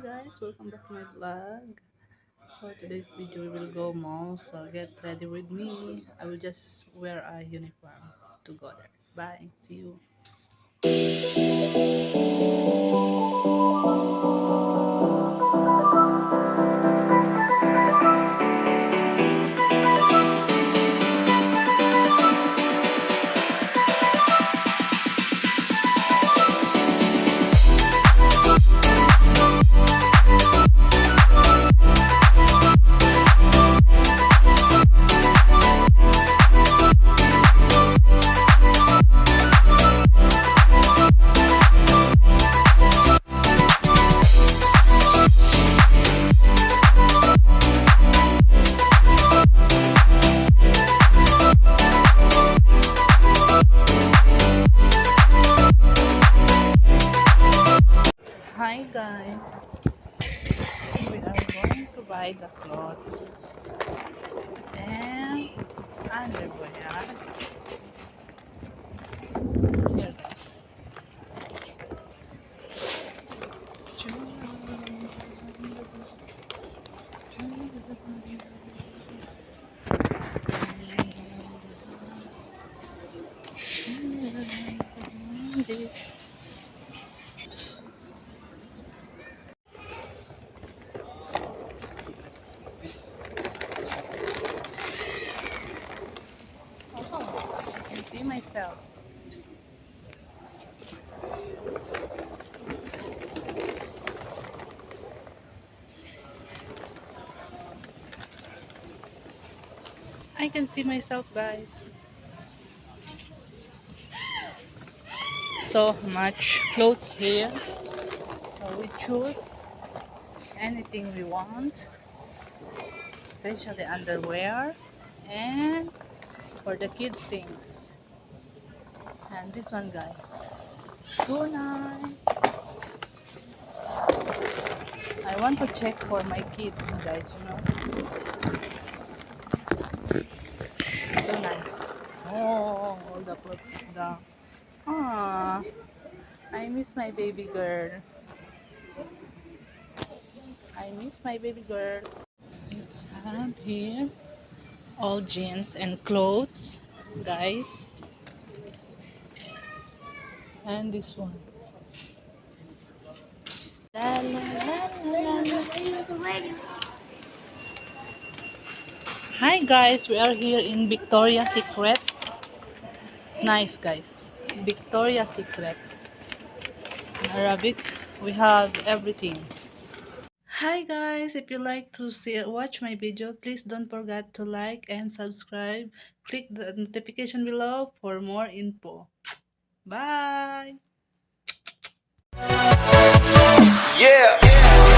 guys, welcome back to my vlog. For today's video, we will go mall, so get ready with me. I will just wear a uniform to go there. Bye, see you. Hi guys, we are going to buy the clothes and underwear. Here guys. I can see myself. I can see myself, guys. So much clothes here. So we choose anything we want, especially underwear and for the kids things. And this one, guys, it's too nice. I want to check for my kids, guys, it's too nice. Oh, all the clothes is down. Ah, I miss my baby girl. I miss my baby girl. It's have here all jeans and clothes, guys. And this one. La, la, la, la, la. Hi guys, we are here in Victoria's Secret. It's nice, guys. Victoria's Secret. In Arabic, we have everything. Hi guys, if you like to watch my video, please don't forget to like and subscribe. Click the notification below for more info. Bye. Yeah.